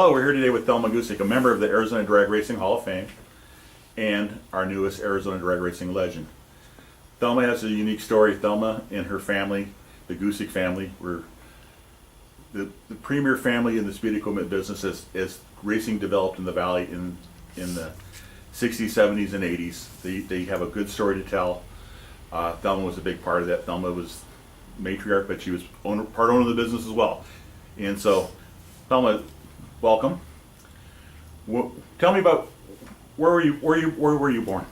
Hello, we're here today with Thelma Goosic, a member of the Arizona Drag Racing Hall of Fame and our newest Arizona Drag Racing legend. Thelma has a unique story. Thelma and her family, the Goosic family, were the premier family in the speed equipment business as racing developed in the valley in the 60s, 70s, and 80s. They have a good story to tell. Thelma was a big part of that. Thelma was matriarch, but she was part owner of the business as well. And so, Thelma, welcome. Tell me about where were you born?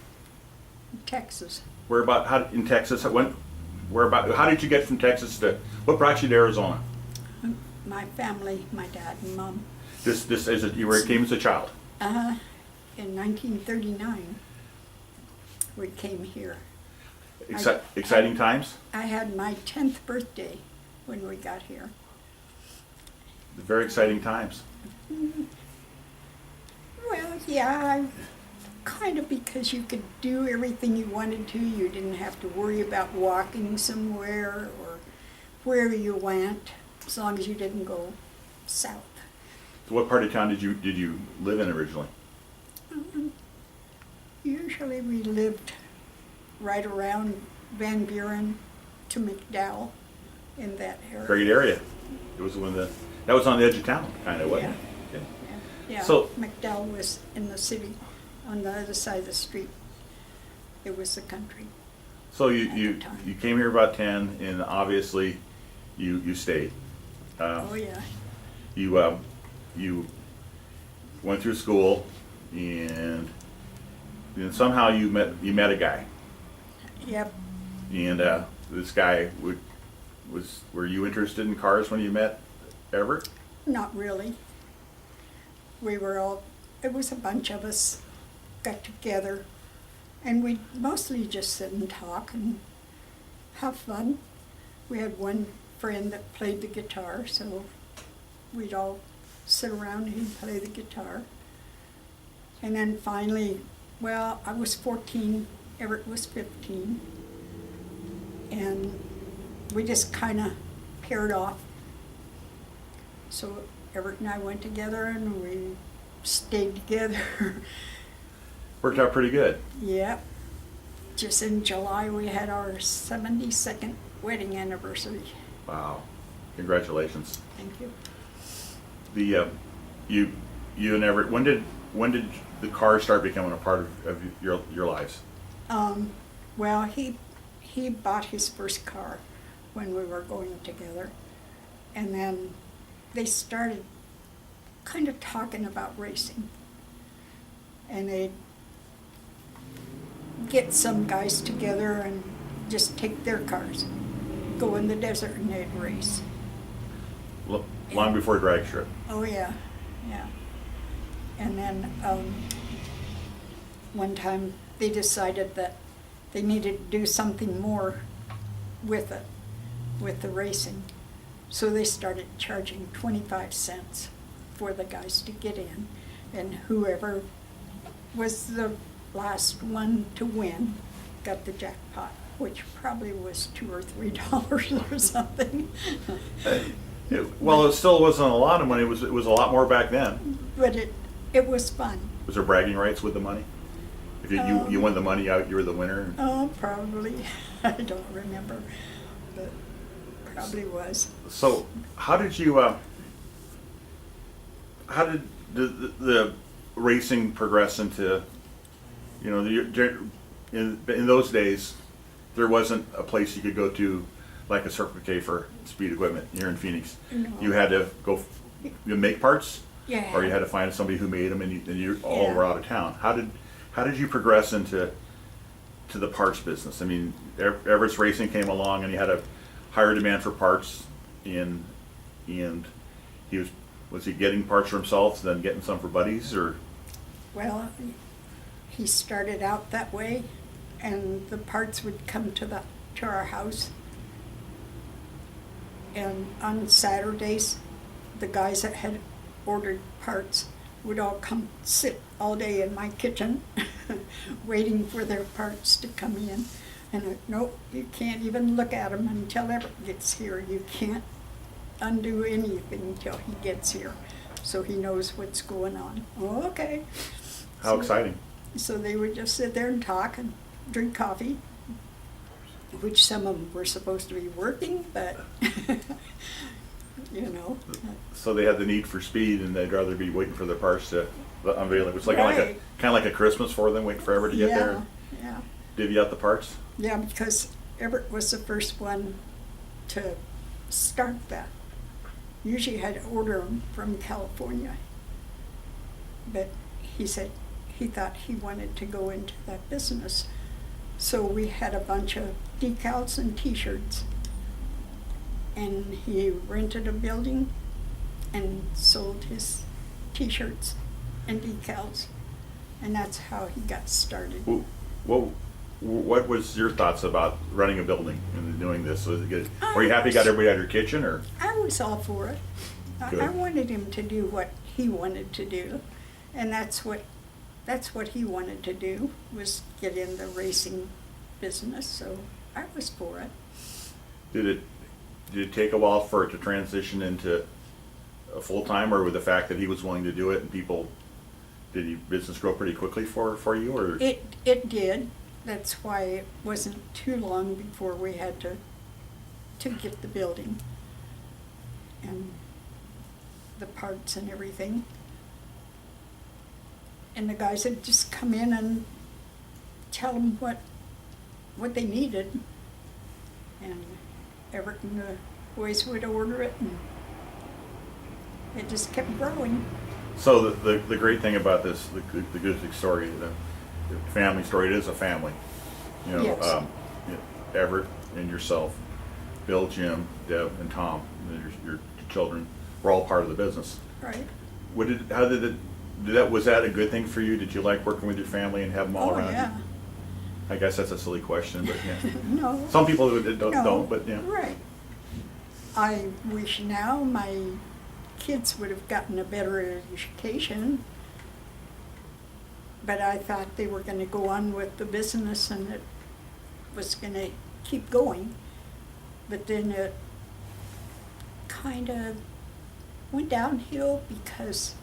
Texas. Where about? How in Texas? Where about? How did you get from Texas to? What brought you to Arizona? My family, my dad and mom. This you came as a child. In 1939, we came here. Exciting times. I had my 10th birthday when we got here. Very exciting times. Well, yeah, kind of, because you could do everything you wanted to. You didn't have to worry about walking somewhere or where you went, as long as you didn't go south. So what part of town did you live in originally? Usually we lived right around Van Buren to McDowell, in that area. Great area. It was that was on the edge of town, kind of, wasn't Yeah. it? Yeah, So- McDowell was in the city, on the other side of the street. It was the country. So At you the time. came here about 10, and obviously you stayed. Oh, yeah. You went through school, and then somehow you met a guy, Yep. and this guy were you interested in cars when you met ever? Not really. It was a bunch of us got together, and we mostly just sit and talk and have fun. We had one friend that played the guitar, so we'd all sit around and he'd play the guitar. And then finally, well, I was 14, Everett was 15, and we just kind of paired off. So Everett and I went together and we stayed together. Worked out pretty good. Yep. Just in July, we had our 72nd wedding anniversary. Wow, congratulations. Thank you. You and Everett. When did the car start becoming a part of your lives? Well, he bought his first car when we were going together, and then they started kind of talking about racing, and they'd get some guys together and just take their cars, go in the desert, and they'd race. Long before drag strip. Oh, yeah, yeah. And then one time they decided that they needed to do something more with it, with the racing. So they started charging 25 cents for the guys to get in, and whoever was the last one to win got the jackpot, which probably was $2 or $3 or something. Well, it still wasn't a lot of money. It was a lot more back then. But it was fun. Was there bragging rights with the money? If you won the money out, you were the winner. Oh, probably. I don't remember, but probably was. So, how did the racing progress into, in those days, there wasn't a place you could go to like a Circle K for speed equipment here in Phoenix. No. You had to go, you make parts, Yeah. or you had to find somebody who made them, and you all Yeah. were out of town. How did you progress into the parts business? I mean, Everett's Racing came along, and he had a higher demand for parts, and he was he getting parts for himself, then getting some for buddies, or? Well, he started out that way, and the parts would come to our house. And on Saturdays, the guys that had ordered parts would all come sit all day in my kitchen waiting for their parts to come in. And nope, you can't even look at them until Everett gets here. You can't undo anything until he gets here. so he knows what's going on. Oh, okay. How So- exciting. So they would just sit there and talk and drink coffee, which some of them were supposed to be working, but, you know. So they had the need for speed, and they'd rather be waiting for the parts to unveil it. It's like Right. kind of like a Christmas for them, waiting forever to get there. Yeah, Divvy out the parts. yeah, because Everett was the first one to start that. Usually had to order them from California. But he said he thought he wanted to go into that business. So we had a bunch of decals and T-shirts. And he rented a building and sold his T-shirts and decals. And that's how he got started. What was your thoughts about running a building and doing this? Was it good? Were you happy you got everybody out of your kitchen, or? I was all for it. Good. I wanted him to do what he wanted to do, and that's what he wanted to do, was get in the racing business, so I was for it. Did it take a while for it to transition into a full-time, or with the fact that he was willing to do it and did business grow pretty quickly for you, or? It did. That's why it wasn't too long before we had to get the building and the parts and everything. And the guys would just come in and tell them what they needed. And Everett and the boys would order it, and it just kept growing. So the great thing about this, the Goosic story, the family story, it is a family. You know, Yes. Everett and yourself, Bill, Jim, Deb, and Tom, your children, were all part of the business. Right. Was that a good thing for you? Did you like working with your family and have them all Oh, around yeah. you? I guess that's a silly question, but yeah. No. Some people don't, No, but yeah. Right. I wish now my kids would have gotten a better education, but I thought they were going to go on with the business and it was going to keep going. But then it kind of went downhill because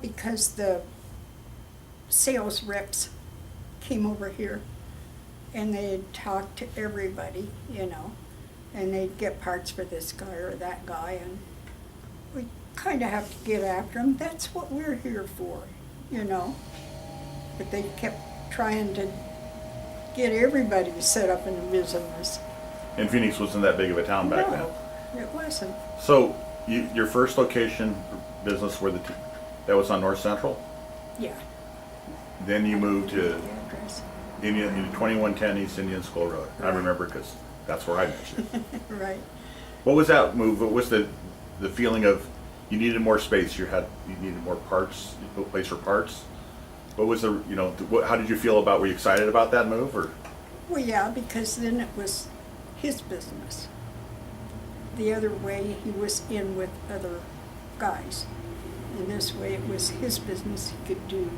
because the sales reps came over here and they'd talk to everybody, you know, and they'd get parts for this guy or that guy, and we kind of have to get after them. That's what we're here for, you know. But they kept trying to get everybody set up in the business. And Phoenix wasn't that big of a town back then. No, it wasn't. So your first location business that was on North Central? Yeah. Then you moved to The address. 2110 East Indian School Road. I Right. remember because that's where I met you. Right. What was that move? What was the feeling of you needed more space? You needed more parts, a place for parts. What was how did you feel about? Were you excited about that move, or? Well, yeah, because then it was his business. The other way, he was in with other guys. And this way, it was his business. He could do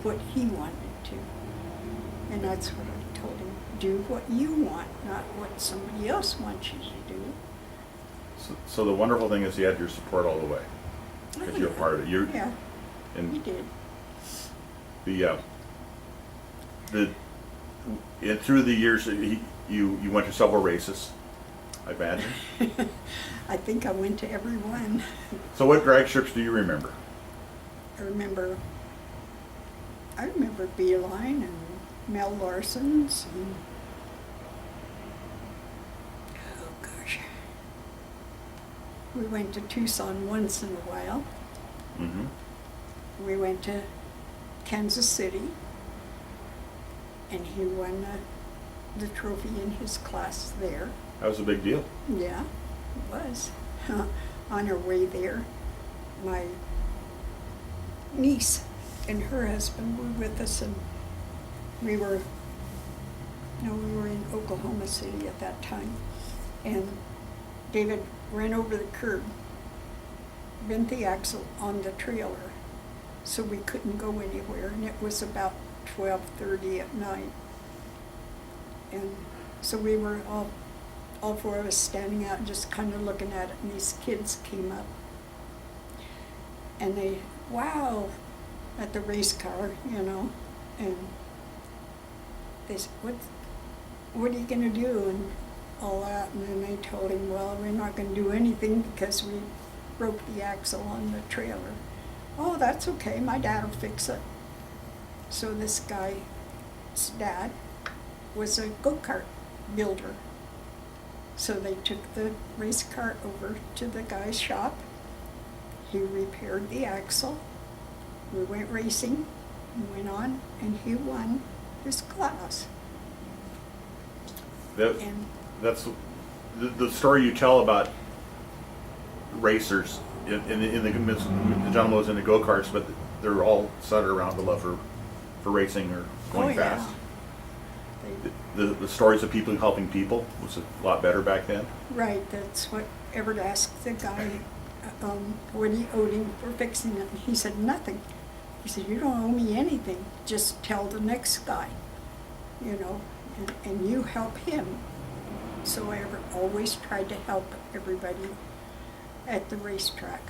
what he wanted to. And that's what I told him. Do what you want, not what somebody else wants you to do. So the wonderful thing is he had your support all the way because you're a part of it. Yeah, he And did. and through the years, you went to several races, I imagine. I think I went to every one. So what drag strips do you remember? I remember Beeline and Mel Larson's and oh gosh. We went to Tucson once in a while. Mm-hmm. We went to Kansas City and he won the trophy in his class there. That was a big deal. Yeah, it was. On our way there, my niece and her husband were with us, and we were in Oklahoma City at that time. And David ran over the curb, bent the axle on the trailer, so we couldn't go anywhere, and it was about 12:30 at night. And so we were all all four of us standing out, just kind of looking at it, and these kids came up. And they, wow, at the race car, you know, and they said, what are you gonna do, and all that, and then they told him, well, we're not gonna do anything because we broke the axle on the trailer. Oh, that's okay, my dad'll fix it. So this guy's dad was a go-kart builder. So they took the race car over to the guy's shop. He repaired the axle. We went racing and went on, and he won his class. And That's the story you tell about racers in the gentleman was in the go-karts, but they're all centered around the love for racing or going fast. The stories of people helping people was a lot better back then. Right, that's what Everett asked the guy what he owed him for fixing it. And he said, nothing. He said, you don't owe me anything. Just tell the next guy, you know, and you help him. So Everett always tried to help everybody at the racetrack.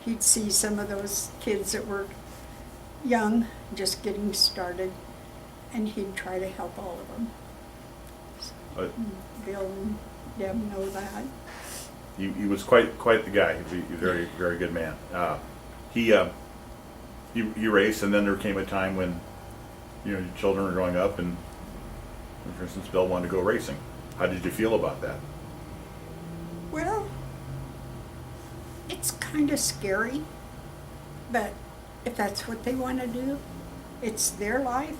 He'd see some of those kids that were young, just getting started, and he'd try to help all of them. So, Bill and Deb know that. He was quite the guy. He was a very, very good man. He raced, and then there came a time when, you know, your children were growing up, and for instance, Bill wanted to go racing. How did you feel about that? Well, it's kind of scary, but if that's what they want to do, it's their life.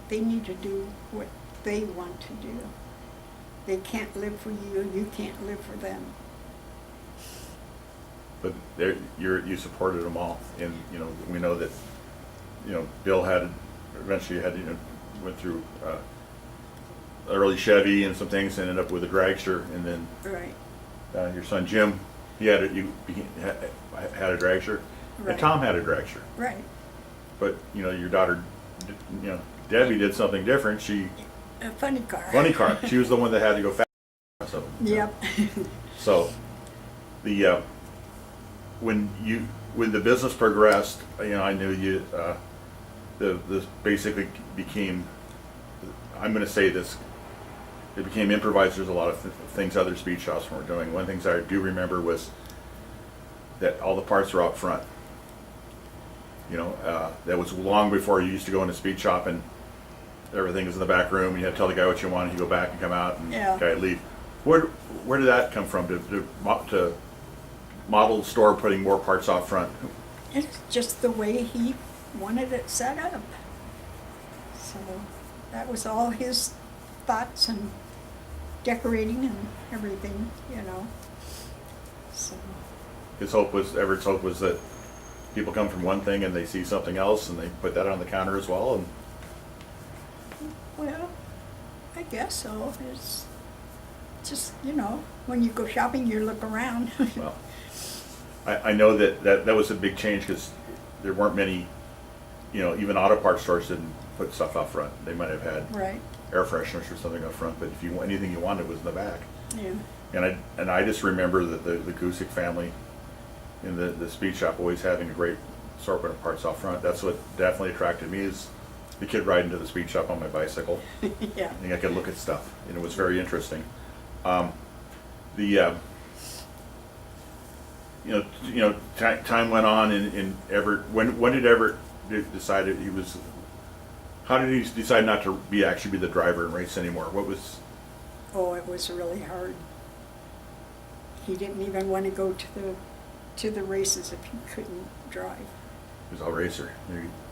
They need to do what they want to do. They can't live for you, you can't live for them. But you supported them all, and you know we know that, you know, Bill eventually went through early Chevy and some things, and ended up with a dragster, and then right. Your son Jim, had a dragster, Right. and Tom had a dragster. Right. But you know your daughter, you know, Debbie did something different. A funny car. Funny car. She was the one that had to go fast. So, Yep. So when the business progressed, you know, I knew you. This basically became. I'm going to say this. It became improvised. There's a lot of things other speed shops weren't doing. One of the things I do remember was that all the parts were out front. You know, that was long before you used to go in a speed shop and everything was in the back room. You had to tell the guy what you wanted. You go back and come out, and the guy would leave. Where did that come from? To model the store putting more parts out front? It's just the way he wanted it set up. So that was all his thoughts and decorating and everything, you know. So Everett's hope was that people come from one thing and they see something else and they put that on the counter as well. And well, I guess so. It's just, you know, when you go shopping, you look around. well, I know that was a big change because there weren't many, you know, even auto parts stores didn't put stuff out front. They might have had Right. air fresheners or something up front, but if you anything you wanted was in the back. Yeah. And I just remember that the Goosic family in the speed shop always having a great assortment of parts out front. That's what definitely attracted me, is the kid riding to the speed shop on my bicycle. Yeah. I think I could look at stuff, and it was very interesting. Time went on, and Everett. When did Everett decide he was? How did he decide not to actually be the driver and race anymore? What was? Oh, it was really hard. He didn't even want to go to the races if he couldn't drive. He was a racer.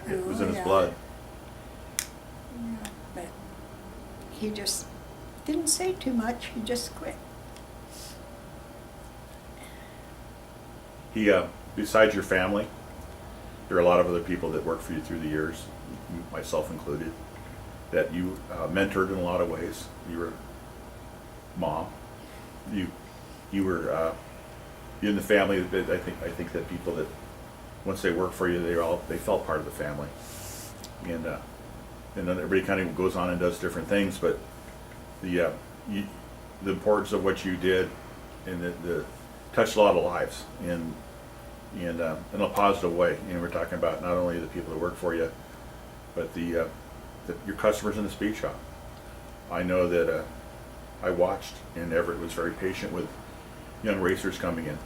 It was Oh, in his yeah. blood. Yeah, but he just didn't say too much. He just quit. Besides your family, there are a lot of other people that worked for you through the years, myself included, that you mentored in a lot of ways. You were mom. You were in the family. I think that people that once they work for you, they felt part of the family, and then everybody kind of goes on and does different things. But the importance of what you did, and the touched a lot of lives in a positive way. You know, we're talking about not only the people that work for you, but your customers in the speed shop. I know that I watched, and Everett was very patient with young racers coming in.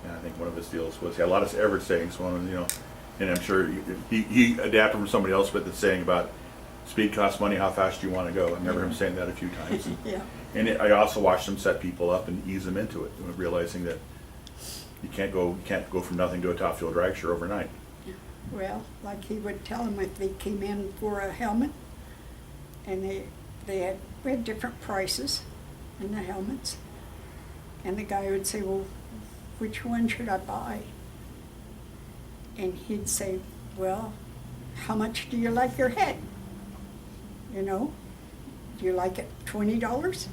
And I think one of his deals was, he had a lot of Everett sayings. One, you know, and I'm sure he adapted from somebody else, but the saying about speed costs money, how fast do you want to go? I remember him saying that a few times. Yeah. And I also watched him set people up and ease them into it, realizing that you can't go from nothing to a top fuel drag sure overnight. Well, like he would tell them if they came in for a helmet, and we had different prices in the helmets, and the guy would say, well, which one should I buy? And he'd say, well, how much do you like your head? You know, do you like it $20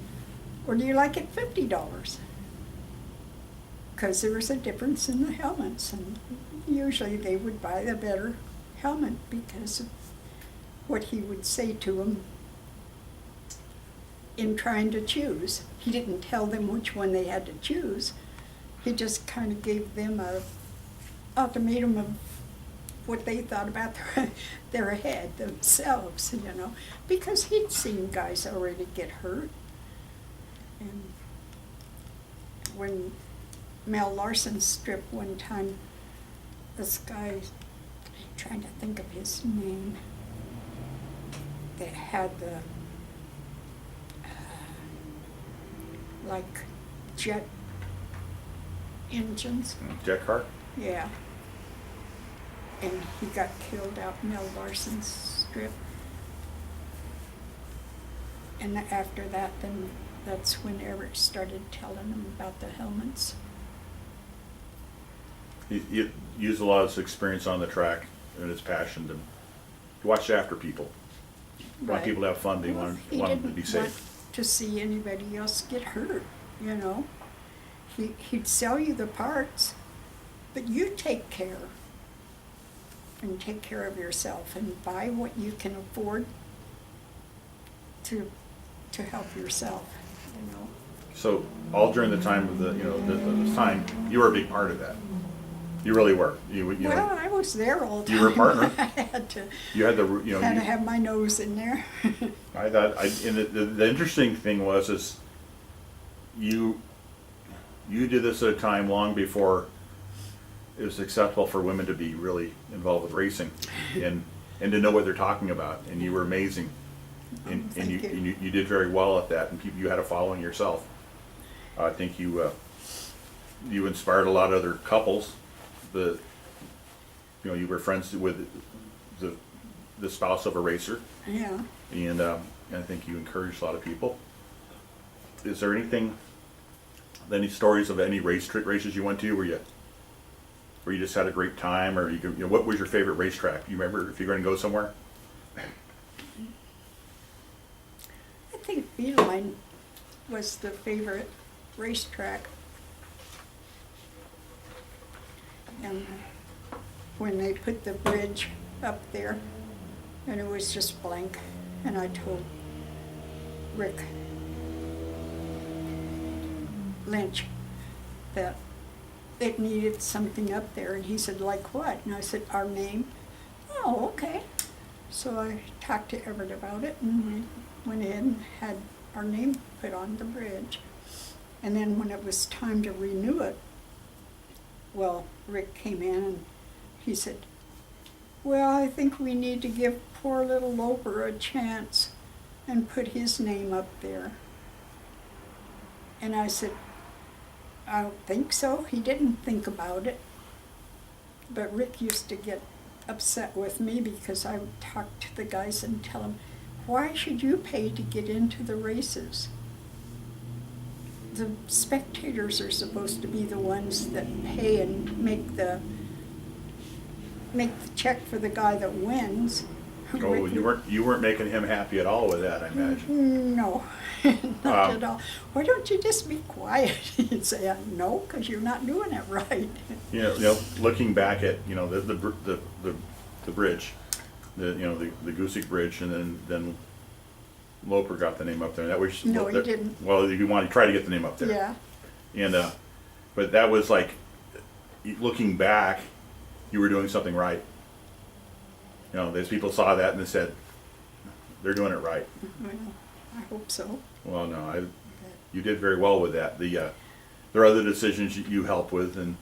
or do you like it $50? Because there was a difference in the helmets, and usually they would buy the better helmet because of what he would say to them in trying to choose. He didn't tell them which one they had to choose. He just kind of gave them a ultimatum of what they thought about their head themselves, you know, because he'd seen guys already get hurt. And when Mel Larson stripped one time, this guy, I'm trying to think of his name, that had the like jet engines. Jet car? Yeah. And he got killed out Mel Larson's strip. And after that, then that's when Eric started telling him about the helmets. He used a lot of his experience on the track and his passion to watch after people. He wanted people to have fun. He wanted them to be safe. He didn't want to see anybody else get hurt, you know. He'd sell you the parts, but you take care and take care of yourself and buy what you can afford to help yourself, you know. So all during the time of this time, you were a big part of that. You really were. Well, I was there all the time. You were a partner. I had to. You had to have my nose in there. I thought, and the interesting thing was you did this at a time long before it was acceptable for women to be really involved with racing, and to know what they're talking about. And you were amazing, and you did very well at that. And you had a following yourself. I think you inspired a lot of other couples. You were friends with the spouse of a racer. Yeah. And I think you encouraged a lot of people. Is there any stories of any races you went to where you just had a great time, or what was your favorite racetrack? You remember if you're going to go somewhere? I think Beeline was the favorite racetrack. And when they put the bridge up there, and it was just blank, and I told Rick Lynch that it needed something up there, and he said, like what? And I said, our name. Oh, okay. So I talked to Everett about it, and we went in and had our name put on the bridge. And then when it was time to renew it, well, Rick came in and he said, well, I think we need to give poor little Loper a chance and put his name up there. And I said, I don't think so. He didn't think about it. But Rick used to get upset with me because I would talk to the guys and tell them, why should you pay to get into the races? The spectators are supposed to be the ones that pay and make the check for the guy that wins. Oh, you weren't making him happy at all with that, I imagine. No, not at all. Why don't you just be quiet? He'd say, no, because you're not doing it right. Looking back at the bridge, the Goosic bridge, and then Loper got the name up there. That was No, he didn't. Well, you want to try to get the name up there. Yeah, And but that was like, looking back, you were doing something right. You know, those people saw that and they said, they're doing it right. well, I hope so. Well, no, you did very well with that. There are other decisions you helped with, and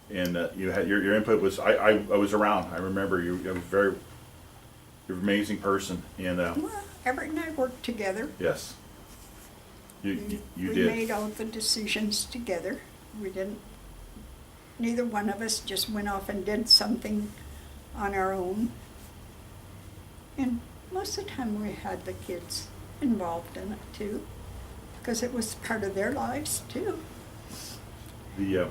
you had your input was. I was around. I remember you. You were you're an amazing person, and Well, Everett and I worked together. yes, you We did. made all the decisions together. We didn't, neither one of us just went off and did something on our own. And most of the time we had the kids involved in it too, because it was part of their lives too. The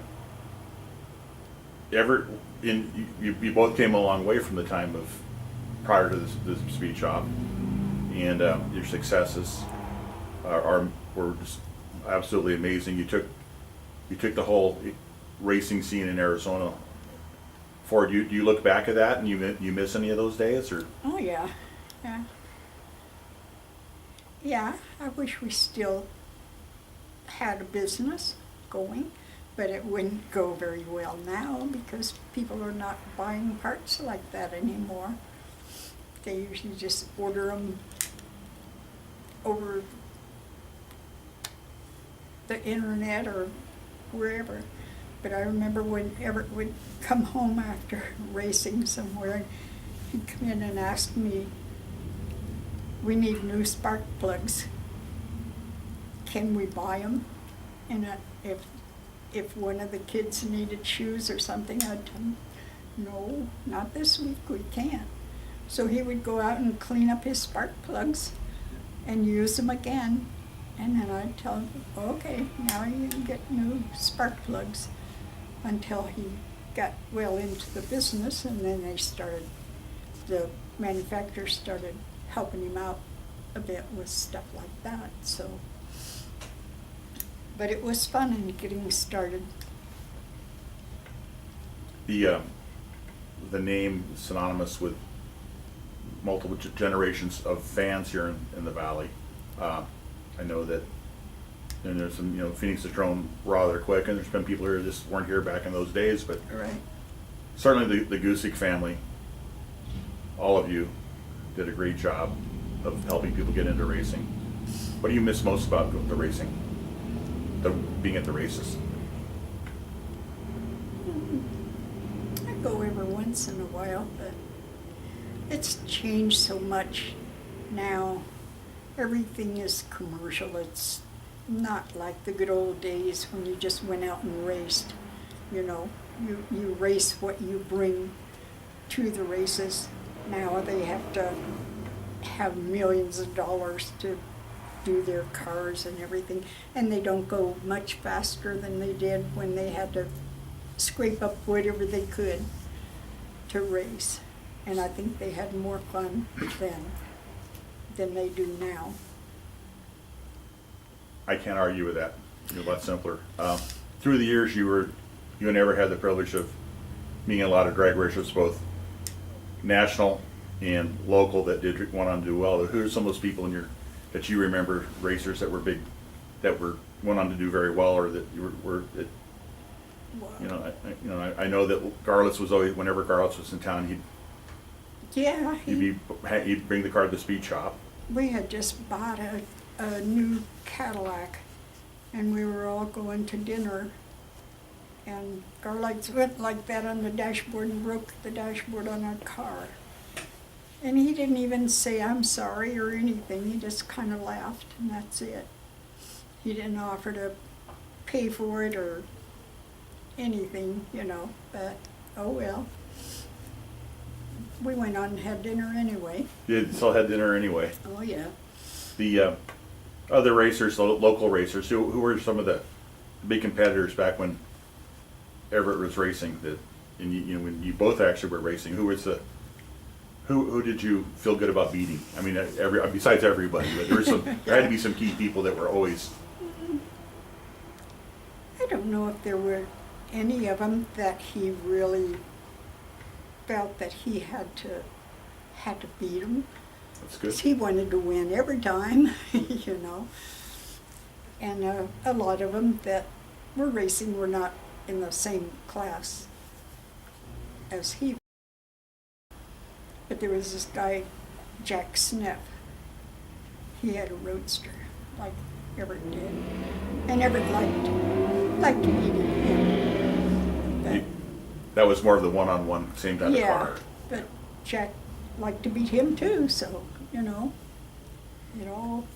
Everett, you both came a long way from the time of prior to the speed shop, and your successes were just absolutely amazing. You took the whole racing scene in Arizona forward. Do you look back at that and you miss any of those days, or? Oh, yeah, yeah. Yeah, I wish we still had a business going, but it wouldn't go very well now because people are not buying parts like that anymore. They usually just order them over the internet or wherever. But I remember when Everett would come home after racing somewhere, he'd come in and ask me, "We need new spark plugs. Can we buy them?" And if one of the kids needed shoes or something, I'd tell him, "No, not this week, we can't." So he would go out and clean up his spark plugs and use them again. And then I'd tell him, "Okay, now you can get new spark plugs," until he got well into the business, and then the manufacturers started helping him out a bit with stuff like that, so. But it was fun in getting started. The name is synonymous with multiple generations of fans here in the valley. I know that, and there's some, Phoenix has grown rather quick, and there's been people here that just weren't here back in those days, but Right. certainly the Goosic family, all of you, did a great job of helping people get into racing. What do you miss most about the racing? Being at the races? I go every once in a while, but it's changed so much now. Everything is commercial. It's not like the good old days when you just went out and raced. You race what you bring to the races. Now they have to have millions of dollars to do their cars and everything, and they don't go much faster than they did when they had to scrape up whatever they could to race. And I think they had more fun then than they do now. I can't argue with that. You're a lot simpler. Through the years, you and Everett had the privilege of being in a lot of drag races, both national and local, that went on to do well. Who are some of those people that you remember, racers that were big, went on to do very well, or that you were Wow. I know that Garlitz was always, whenever Garlitz was in town, Yeah, he'd bring the car to the speed shop. we had just bought a new Cadillac, and we were all going to dinner, and Garlights went like that on the dashboard and broke the dashboard on our car. And he didn't even say "I'm sorry" or anything. He just kind of laughed, and that's it. He didn't offer to pay for it or anything, but oh well. We went on and had dinner anyway. You still had dinner anyway. Oh, yeah. The other racers, the local racers, who were some of the big competitors back when Everett was racing? And when you both actually were racing, who did you feel good about beating? I mean, besides everybody, but there had to be some key people that were always. I don't know if there were any of them that he really felt that he had to beat them. That's good. He wanted to win every time, you know. And a lot of them that were racing were not in the same class as he. But there was this guy, Jack Sniff. He had a roadster, like Everett did. And Everett liked beating him. But, That was more of the one-on-one, same type of yeah, car. but Jack liked to beat him too, so, you know, it all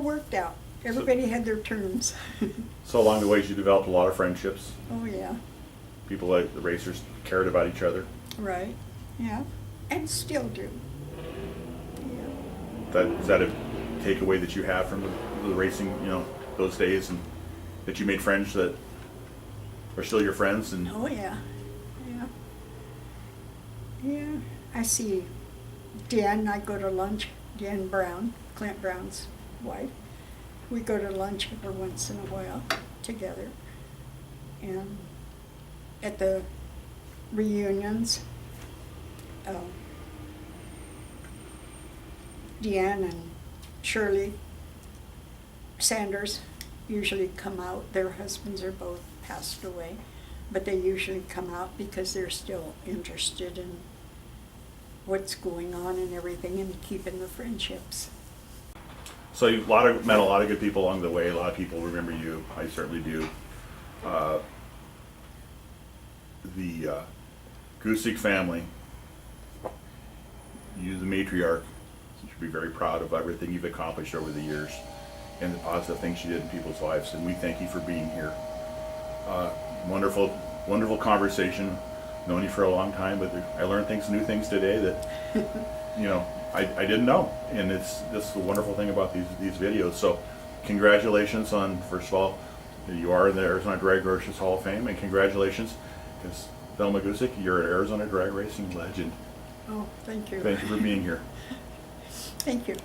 worked out. Everybody had their terms. So along the way, you developed a lot of friendships. Oh, yeah, People like the racers cared about each other. right, yeah, and still do. Yeah. Is that a takeaway that you have from the racing, you know, those days, and that you made friends that are still your friends? And Oh, yeah, yeah. Yeah, I see Dan, I go to lunch, Dan Brown, Clint Brown's wife. We go to lunch every once in a while together. And at the reunions, Deanne and Shirley Sanders usually come out. Their husbands are both passed away, but they usually come out because they're still interested in what's going on and everything, and keeping the friendships. so you met a lot of good people along the way. A lot of people remember you. I certainly do. The Goosic family, you the matriarch, you should be very proud of everything you've accomplished over the years and the positive things you did in people's lives, and we thank you for being here. Wonderful conversation. Known you for a long time, but I learned new things today that you know I didn't know, and this is the wonderful thing about these videos. So congratulations on, first of all, you are in the Arizona Drag Racers Hall of Fame, and congratulations, because Thelma Goosic, you're an Arizona drag racing legend. Oh, thank you. Thank you for being here. Thank you.